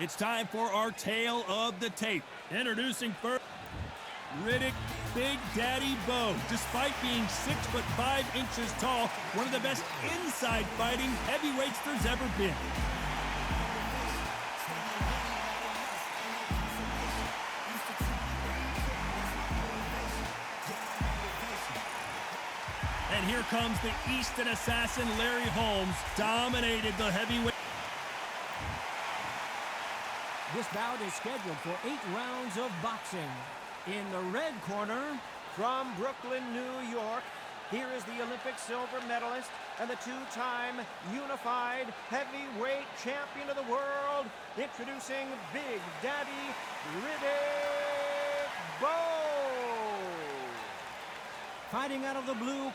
It's time for our tale of the tape. Introducing first, Riddick Big Daddy Bo. Despite being 6'5" tall, one of the best inside fighting heavyweights there's ever been. And here comes the Easton assassin, Larry Holmes, dominated the heavyweight. This bout is scheduled for 8 rounds of boxing. In the red corner, from Brooklyn, New York, here is the Olympic silver medalist and the 2-time unified heavyweight champion of the world, introducing Big Daddy Riddick Bowe. Fighting out of the blue.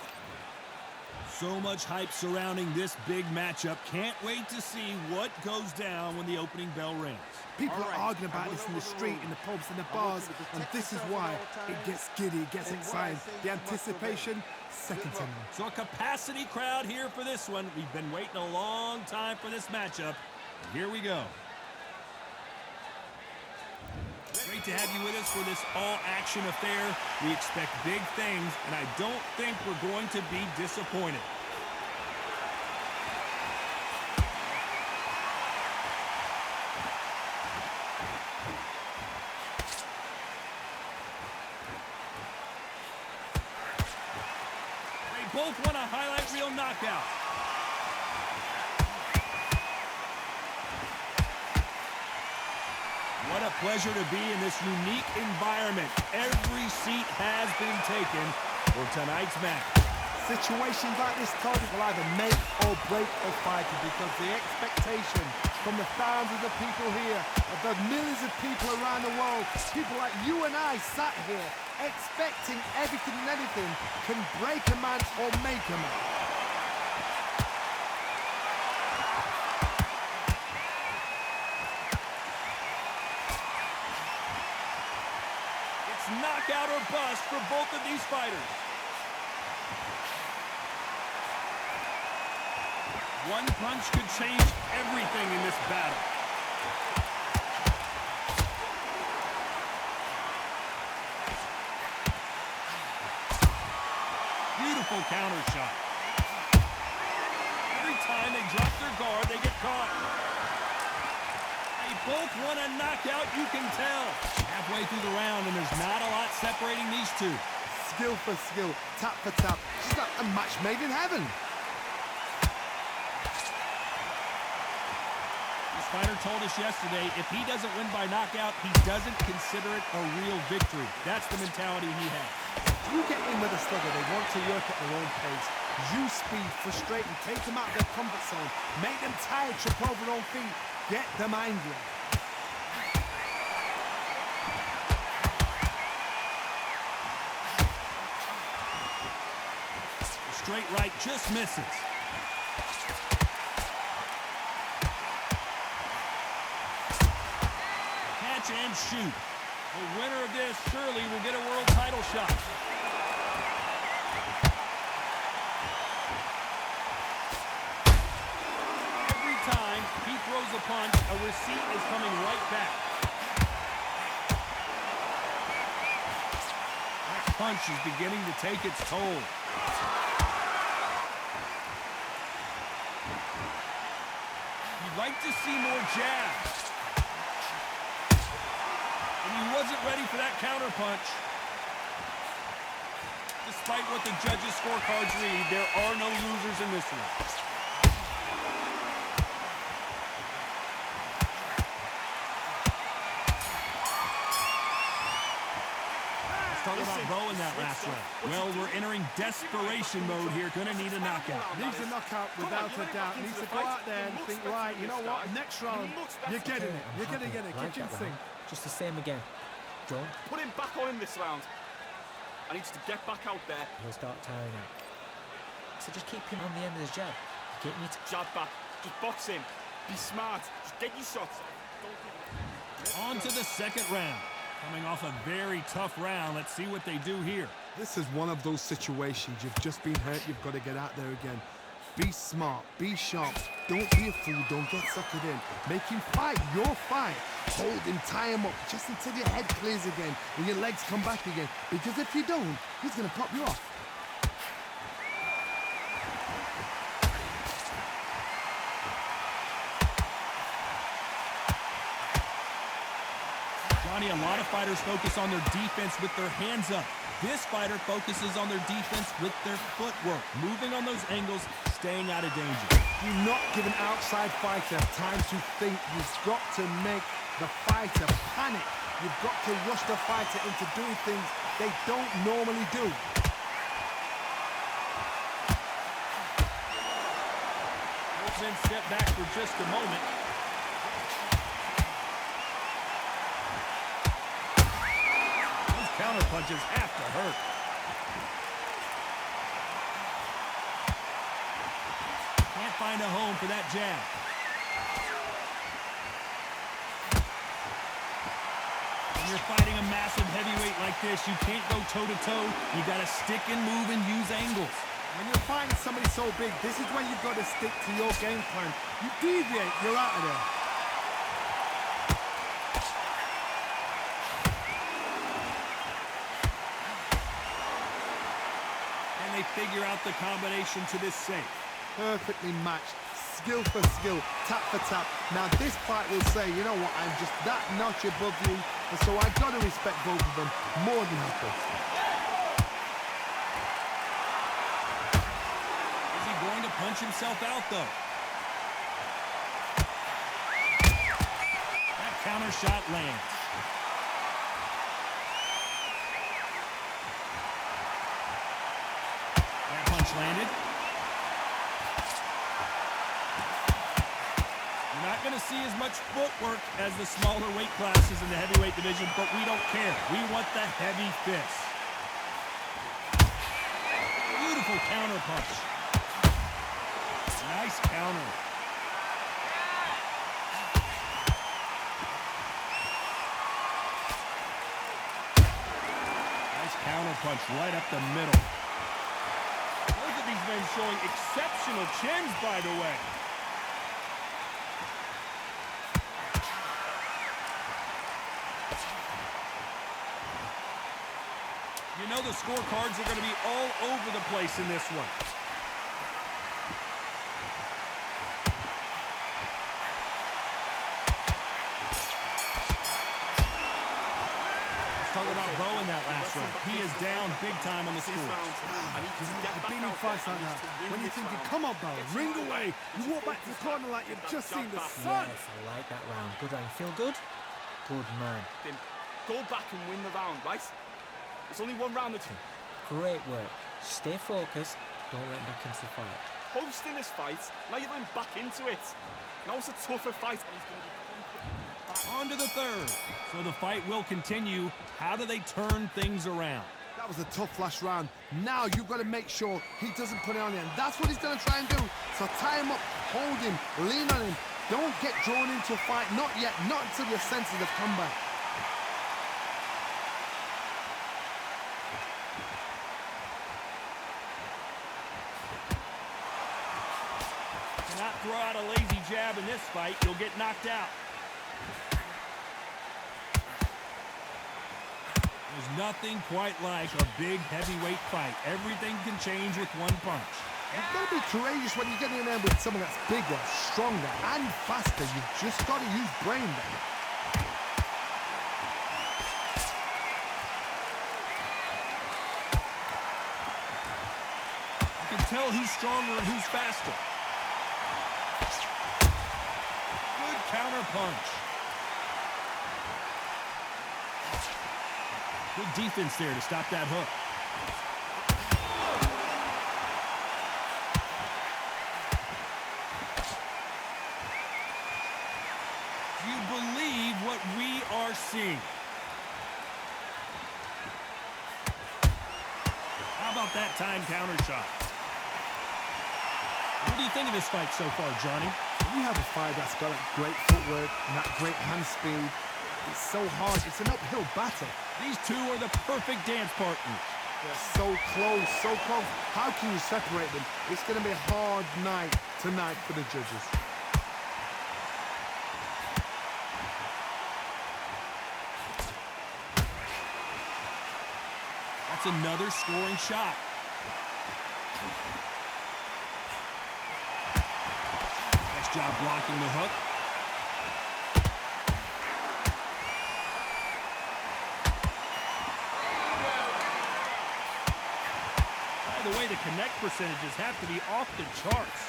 So much hype surrounding this big matchup. Can't wait to see what goes down when the opening bell rings. People are arguing about this in the street, in the pubs, in the bars, and this is why it gets giddy, it gets exciting. The anticipation, second to none. So a capacity crowd here for this one. We've been waiting a long time for this matchup. And here we go. Great to have you with us for this all-action affair. We expect big things, and I don't think we're going to be disappointed. They both want a highlight reel knockout. What a pleasure to be in this unique environment. Every seat has been taken for tonight's match. Situations like this, Tony, will either make or break a fighter, because the expectation from the thousands of people here, of the millions of people around the world, people like you and I sat here expecting everything and anything, can break a man or make a man. Knockout or bust for both of these fighters. One punch could change everything in this battle. Beautiful counter shot. Every time they drop their guard, they get caught. They both want a knockout, you can tell. Halfway through the round, and there's not a lot separating these two. Skill for skill, tap for tap. Just like a match made in heaven. This fighter told us yesterday, if he doesn't win by knockout, he doesn't consider it a real victory. That's the mentality he has. You get in with a slugger, they want to work at their own pace. Use speed, frustrate them, take them out of their comfort zone, make them tired, trip over their own feet, get them angry. Straight right just misses. Catch and shoot. The winner of this surely will get a world title shot. Every time he throws a punch, a receipt is coming right back. That punch is beginning to take its toll. You'd like to see more jabs. And he wasn't ready for that counter punch. Despite what the judges' scorecards read, there are no losers in this one. Talk about Bo in that last round. Well, we're entering desperation mode here. Gonna need a knockout. Needs a knockout without a doubt. Needs to go out there and think, right, you know what, next round, you're getting it. You're gonna get it. Kitchen sink. just the same again. John? Put him back on in this round. I need you to get back out there. He'll start tiring out. So just keep him on the end of his jab. Get me to Jab back. Just box him. Be smart. Just get your shots. On to the second round. Coming off a very tough round. Let's see what they do here. This is one of those situations. You've just been hurt. You've got to get out there again. Be smart, be sharp. Don't be a fool, don't get suckered in. Make him fight your fight. Hold him, tie him up, just until your head clears again and your legs come back again. Because if you don't, he's gonna pop you off. Johnny, a lot of fighters focus on their defense with their hands up. This fighter focuses on their defense with their footwork, moving on those angles, staying out of danger. Do not give an outside fighter time to think. You've got to make the fighter panic. You've got to rush the fighter into doing things they don't normally do. Then step back for just a moment. Those counter punches have to hurt. Can't find a home for that jab. When you're fighting a massive heavyweight like this, you can't go toe-to-toe. You got to stick and move and use angles. When you're fighting somebody so big, this is when you've got to stick to your game plan. You deviate, you're out of there. And they figure out the combination to this safe. Perfectly matched, skill for skill, tap for tap. Now this fight will say, you know what, I'm just that notch above you, and so I've got to respect both of them more than happy. Is he going to punch himself out, though? That counter shot lands. That punch landed. You're not going to see as much footwork as the smaller weight classes in the heavyweight division, but we don't care. We want the heavy fists. Beautiful counter punch. Nice counter. Nice counter punch right up the middle. Both of these men showing exceptional chins, by the way. You know the scorecards are going to be all over the place in this one. Let's talk about Bo in that last round. He is down big time on the score. Beating fights like that, when you're thinking, come on, Bo, ring away, you walk back to the corner like you've just seen the sun. Yes, I like that round. Good round. Feel good? Good man. Then go back and win the round, right? It's only one round or two. Great work. Stay focused. Don't let back into the fight. Hosting this fight, now you're going back into it. Now it's a tougher fight, and he's going to be On to the third. So the fight will continue. How do they turn things around? That was a tough last round. Now you've got to make sure he doesn't put it on you, and that's what he's going to try and do. So tie him up, hold him, lean on him. Don't get drawn into a fight. Not yet. Not until your senses have come back. Cannot throw out a lazy jab in this fight. You'll get knocked out. There's nothing quite like a big heavyweight fight. Everything can change with one punch. You've got to be courageous when you're getting in there with someone that's bigger, stronger, and faster. You've just got to use brain there. You can tell who's stronger and who's faster. Good counter punch. Good defense there to stop that hook. Do you believe what we are seeing? How about that time counter shot? What do you think of this fight so far, Johnny? When you have a fight that's got that great footwork and that great hand speed, it's so hard. It's an uphill battle. These two are the perfect dance partners. So close, so close. How can you separate them? It's going to be a hard night tonight for the judges. That's another scoring shot. Nice job blocking the hook. By the way, the connect percentages have to be off the charts.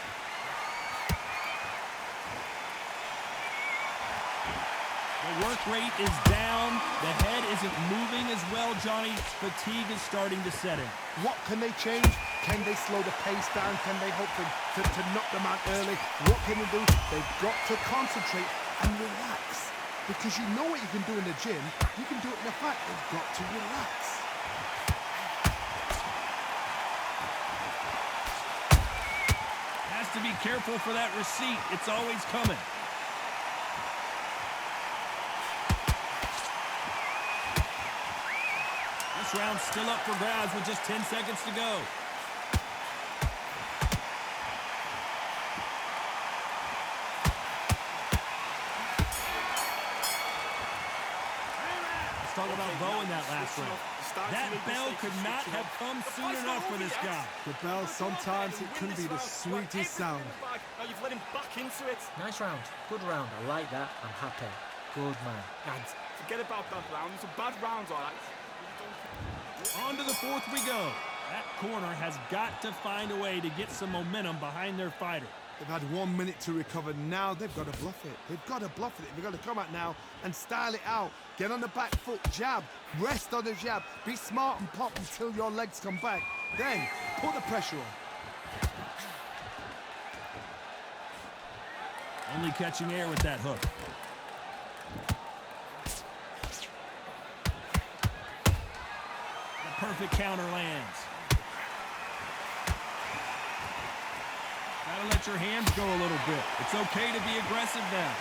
The work rate is down. The head isn't moving as well, Johnny. Fatigue is starting to set in. What can they change? Can they slow the pace down? Can they hope to knock them out early? What can they do? They've got to concentrate and relax. Because you know what you can do in the gym. You can do it in the fight. They've got to relax. Has to be careful for that receipt. It's always coming. This round's still up for grabs with just 10 seconds to go. Let's talk about Bo in that last round. That bell could not have come soon enough for this guy. The bell, sometimes it can be the sweetest sound. Now you've let him back into it. Nice round. Good round. I like that. I'm happy. Good man. And forget about that round. It's a bad round, all right. On to the fourth we go. That corner has got to find a way to get some momentum behind their fighter. They've had 1 minute to recover. Now they've got to bluff it. They've got to bluff it. They've got to come out now and style it out. Get on the back foot, jab, rest on the jab. Be smart and pop until your legs come back. Then put the pressure on. Only catching air with that hook. The perfect counter lands. Gotta let your hands go a little bit. It's okay to be aggressive now.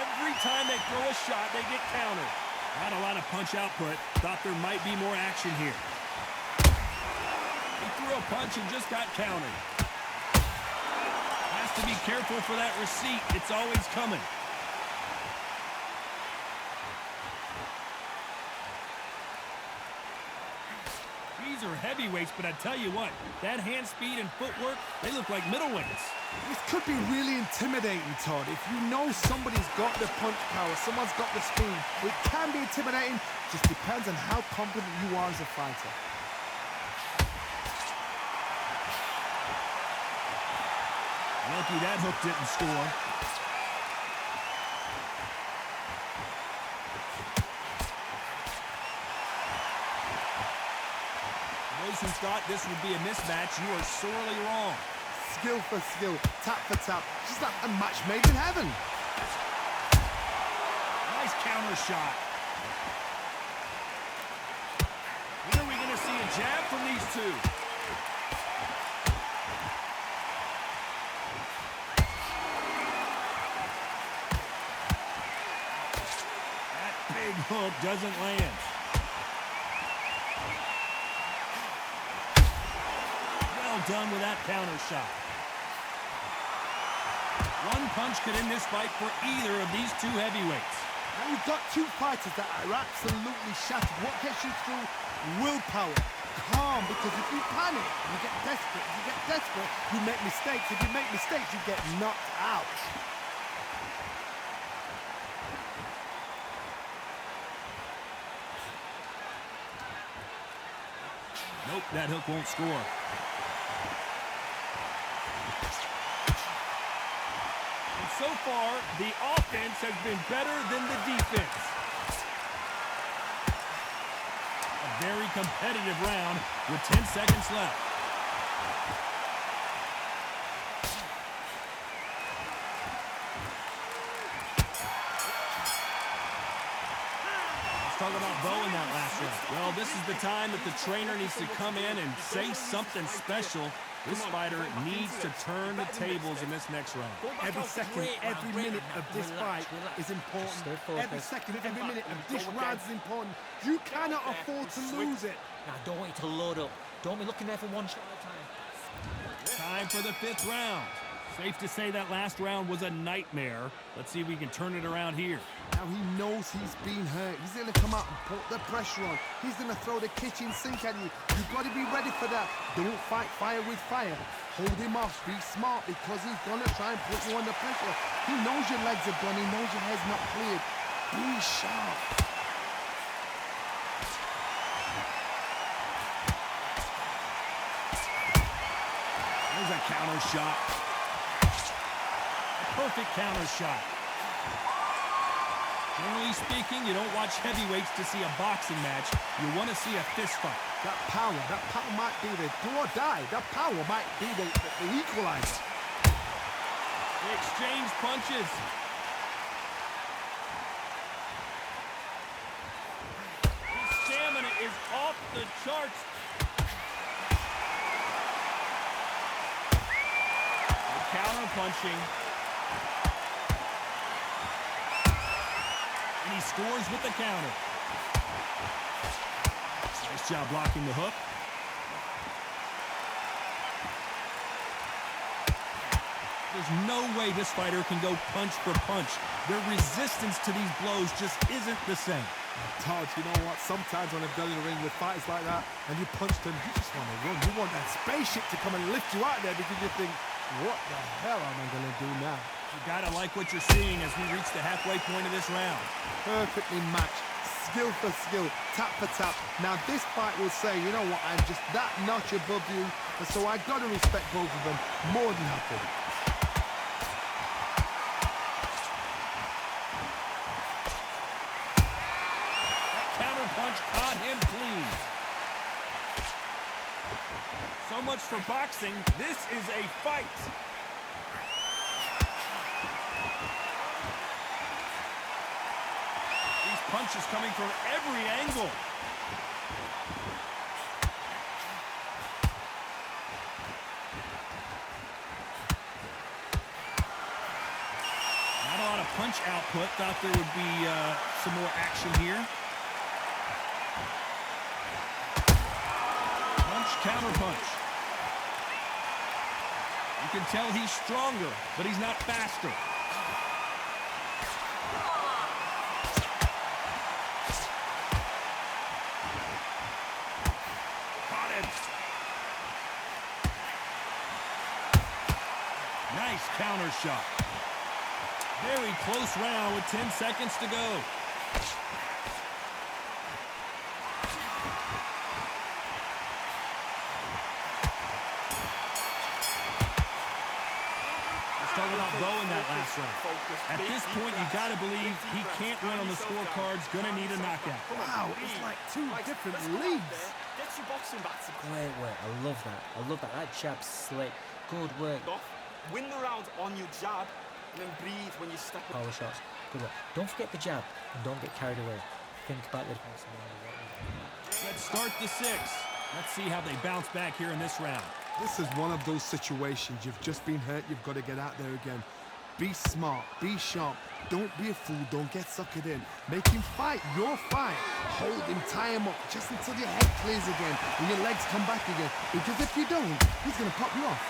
Every time they throw a shot, they get countered. Not a lot of punch output. Thought there might be more action here. He threw a punch and just got countered. Has to be careful for that receipt. It's always coming. These are heavyweights, but I tell you what, that hand speed and footwork, they look like middleweights. This could be really intimidating, Todd. If you know somebody's got the punch power, someone's got the speed, it can be intimidating. Just depends on how confident you are as a fighter. Lucky that hook didn't score. Those who thought this would be a mismatch, you are sorely wrong. Skill for skill, tap for tap, just like a match made in heaven. Nice counter shot. When are we going to see a jab from these two? That big hook doesn't land. Well done with that counter shot. One punch could end this fight for either of these two heavyweights. Now you've got two fighters that are absolutely shattered. What gets you through? Willpower. Calm, because if you panic, you get desperate. If you get desperate, you make mistakes. If you make mistakes, you get knocked out. Nope, that hook won't score. And so far, the offense has been better than the defense. A very competitive round with 10 seconds left. Let's talk about Bo in that last round. Well, this is the time that the trainer needs to come in and say something special. This fighter needs to turn the tables in this next round. Every second, every minute of this fight is important. Every second, every minute of this round is important. You cannot afford to lose it. Now, don't want you to load up. Don't be looking there for one shot at a time. Time for the 5th round. Safe to say that last round was a nightmare. Let's see if we can turn it around here. Now he knows he's been hurt. He's going to come out and put the pressure on. He's going to throw the kitchen sink at you. You've got to be ready for that. Don't fight fire with fire. Hold him off. Be smart because he's going to try and put you under pressure. He knows your legs are gone. He knows your head's not cleared. Be sharp. There's a counter shot. A perfect counter shot. Generally speaking, you don't watch heavyweights to see a boxing match. You want to see a fist fight. That power might be the do or die. That power might be the equalizer. They exchange punches. His stamina is off the charts. Counter punching. And he scores with the counter. Nice job blocking the hook. There's no way this fighter can go punch for punch. Their resistance to these blows just isn't the same. Todd, you know what? Sometimes when I've done in the ring with fighters like that, and you punch them, you just want to run. You want that spaceship to come and lift you out there because you think, what the hell am I going to do now? You gotta like what you're seeing as we reach the halfway point of this round. Perfectly matched, skill for skill, tap for tap. Now this fight will say, you know what, I'm just that notch above you, and so I got to respect both of them more than happy. That counter punch caught him clean. So much for boxing. This is a fight. These punches coming from every angle. Not a lot of punch output. Thought there would be some more action here. Punch, counter punch. You can tell he's stronger, but he's not faster. Caught him. Nice counter shot. Very close round with 10 seconds to go. Started off low in that last round. At this point, you gotta believe he can't win on the scorecards. Gonna need a knockout. Wow, it's like two different leagues. Get your boxing back to Great work. I love that. I love that. That jab's slick. Good work. off. Win the round on your jab, and then breathe when you step up. Power shots. Good work. Don't forget the jab, and don't get carried away. Think about the defense. Let's start the 6th. Let's see how they bounce back here in this round. This is one of those situations. You've just been hurt. You've got to get out there again. Be smart. Be sharp. Don't be a fool. Don't get suckered in. Make him fight your fight. Hold him. Tie him up just until your head clears again and your legs come back again. Because if you don't, he's going to pop you off.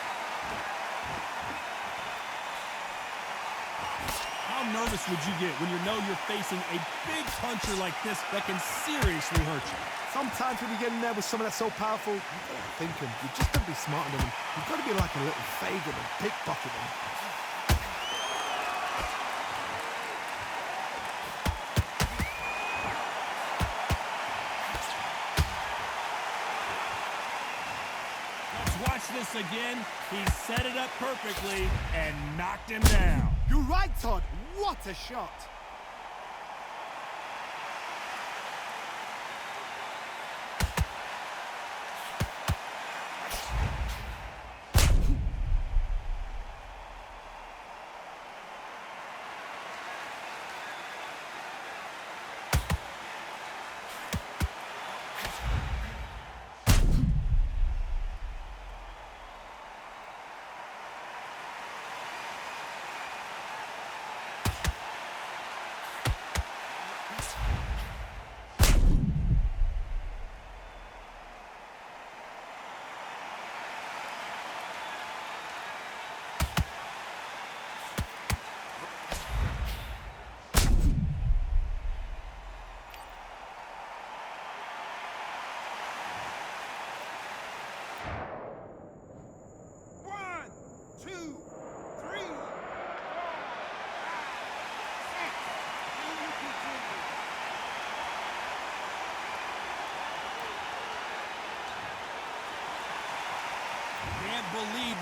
How nervous would you get when you know you're facing a big puncher like this that can seriously hurt you? Sometimes when you get in there with someone that's so powerful, you've got to think him. You've just got to be smarter than him. You've got to be like a little Fagin and pickpocket him. Let's watch this again. He set it up perfectly and knocked him down. You're right, Todd. What a shot.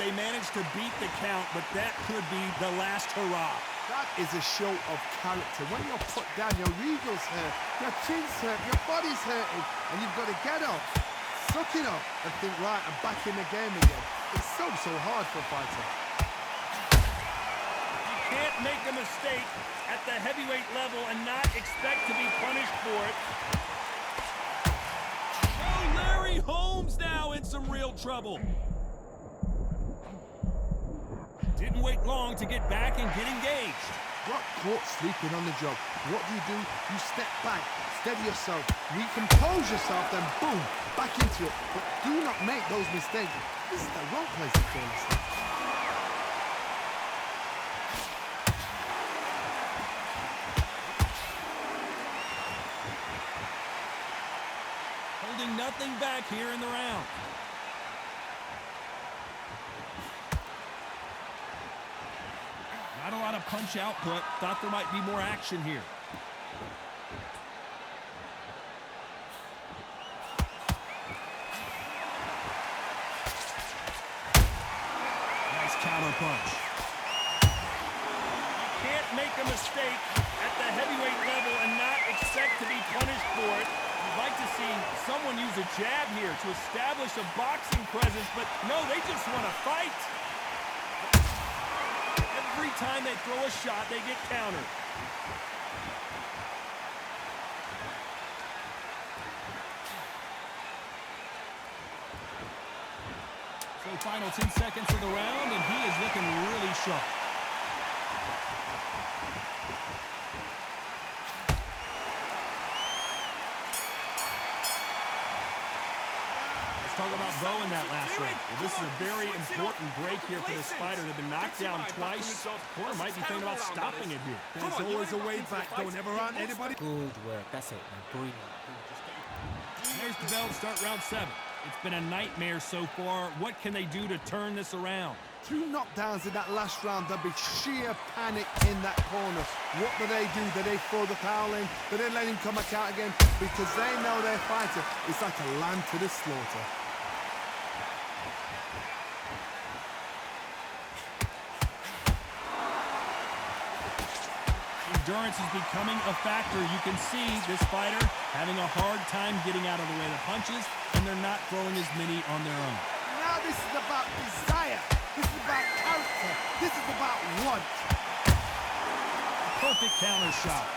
they managed to beat the count, but that could be the last hurrah. That is a show of character. When you're put down, your eagle's hurt, your chin's hurt, your body's hurting, and you've got to get up, suck it up, and think, right, I'm back in the game again. It's so hard for a fighter. You can't make a mistake at the heavyweight level and not expect to be punished for it. Oh, Larry Holmes now in some real trouble. Didn't wait long to get back and get engaged. Got caught sleeping on the job. What do? You step back, steady yourself, recompose yourself, then boom, back into it. But do not make those mistakes. This is the wrong place to feel this. Holding nothing back here in the round. Not a lot of punch output. Thought there might be more action here. Nice counter punch. You can't make a mistake at the heavyweight level and not expect to be punished for it. You'd like to see someone use a jab here to establish a boxing presence, but no, they just want to fight. Every time they throw a shot, they get countered. So final 10 seconds of the round, and he is looking really sharp. Talk about Bo in that last round. Well, this is a very important break here for this fighter. They've been knocked down twice. Corner might be thinking about stopping it here. There's always a way back. Don't ever run anybody. Good work. That's it, man. Brilliant. There's the bell to start round 7. It's been a nightmare so far. What can they do to turn this around? 2 knockdowns in that last round. There'll be sheer panic in that corner. What do? Do they throw the towel in? Do they let him come back out again? Because they know their fighter is like a lamb to the slaughter. Endurance is becoming a factor. You can see this fighter having a hard time getting out of the way of the punches, and they're not throwing as many on their own. Now this is about desire. This is about character. This is about want. Perfect counter shot.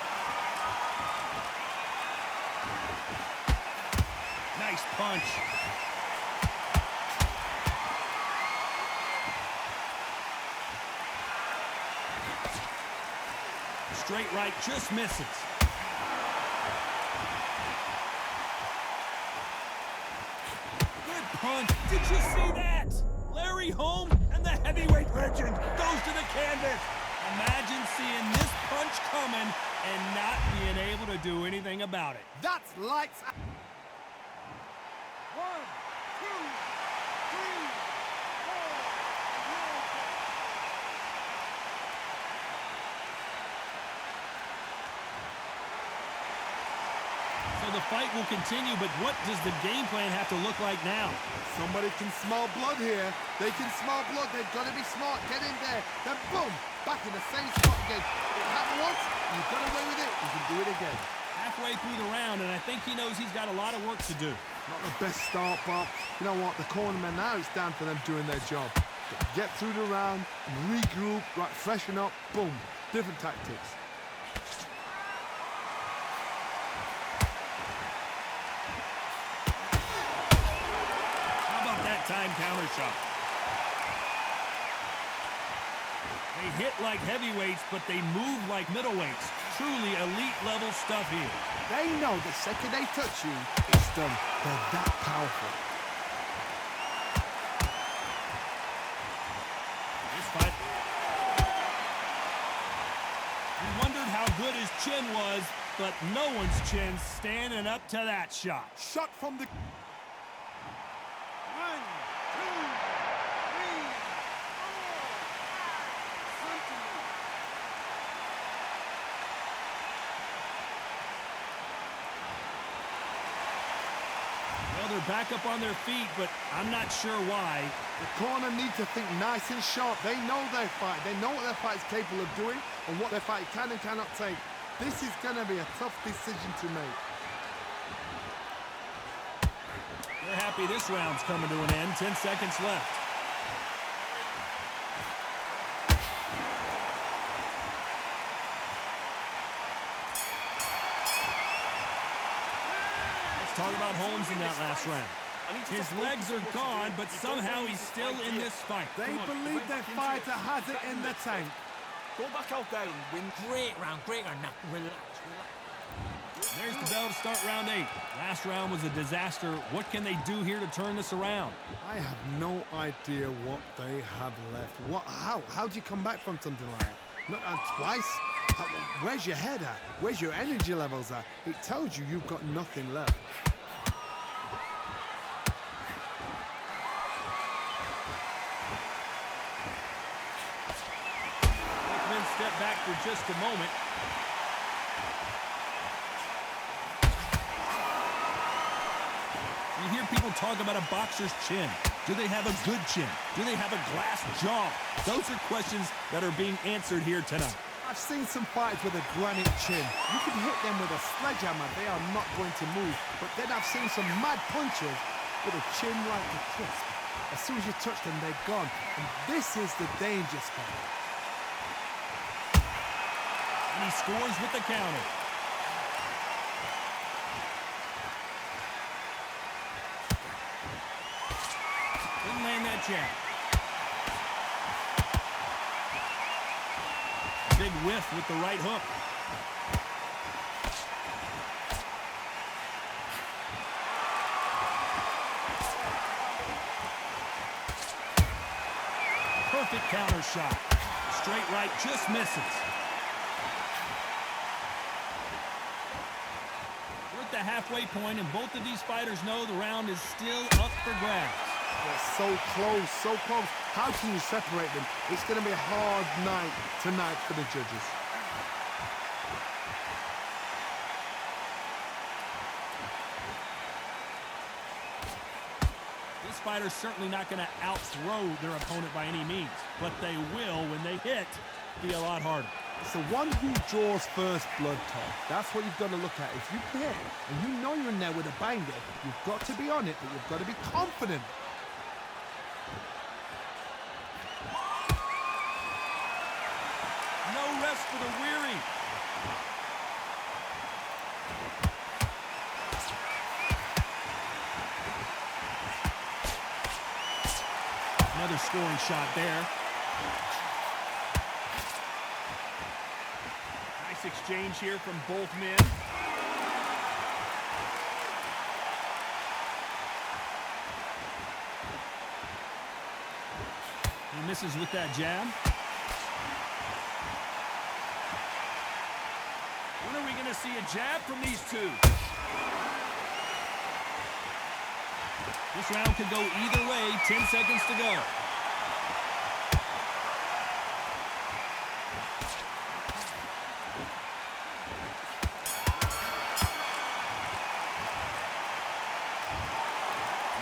Nice punch. Straight right just misses. Good punch. Did you see that? Larry Holmes and the heavyweight legend goes to the canvas. Imagine seeing this punch coming and not being able to do anything about it. That's lights out. 1, 2, 3, 4. So the fight will continue, but what does the game plan have to look like now? Somebody can smell blood here. They can smell blood. They've got to be smart. Get in there. Then boom, back in the same spot again. It happened once. You got away with it. You can do it again. Halfway through the round, and I think he knows he's got a lot of work to do. Not the best start, but you know what? The cornermen now, it's down for them doing their job. Get through the round, regroup, right, freshen up, boom. Different tactics. How about that time counter shot? They hit like heavyweights, but they move like middleweights. Truly elite level stuff here. They know the second they touch you, it's done. They're that powerful. This fight. We wondered how good his chin was, but no one's chin's standing up to that shot. Shot from the... 1, 2, 3, 4. Well, they're back up on their feet, but I'm not sure why. The corner need to think nice and sharp. They know their fight. They know what their fight is capable of doing and what their fight can and cannot take. This is going to be a tough decision to make. They're happy this round's coming to an end. 10 seconds left. Let's talk about Holmes in that last round. His legs are gone, but somehow he's still in this fight. They believe their fighter has it in the tank. Go back out there and win. Great round, great round. Now, relax. There's the bell to start round 8. Last round was a disaster. What can they do here to turn this around? I have no idea what they have left. How do you come back from something like that? Not twice? Where's your head at? Where's your energy levels at? It tells you you've got nothing left. Step back for just a moment. You hear people talk about a boxer's chin. Do they have a good chin? Do they have a glass jaw? Those are questions that are being answered here tonight. I've seen some fighters with a granite chin. You can hit them with a sledgehammer, they are not going to move. But then I've seen some mad punchers with a chin like a crisp. As soon as you touch them, they're gone. And this is the danger spot. And he scores with the counter. Didn't land that jab. Big whiff with the right hook. Perfect counter shot. Straight right just misses. The halfway point, and both of these fighters know the round is still up for grabs. They're so close, so close. How can you separate them? It's going to be a hard night tonight for the judges. This fighter's certainly not going to out-throw their opponent by any means, but they will, when they hit, be a lot harder. It's the one who draws first blood, Tom. That's what you've got to look at. If you hit and you know you're in there with a banger, you've got to be on it, but you've got to be confident. No rest for the weary. Another scoring shot there. Exchange here from both men. He misses with that jab. When are we going to see a jab from these two? This round could go either way. 10 seconds to go.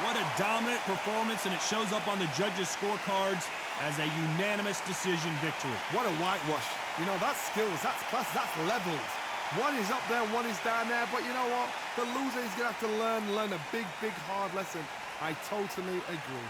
What a dominant performance, and it shows up on the judges' scorecards as a unanimous decision victory. What a whitewash. You know, that's skills, that's class, that's levels. One is up there, one is down there, but you know what? The loser is going to have to learn a big, hard lesson. I totally agree.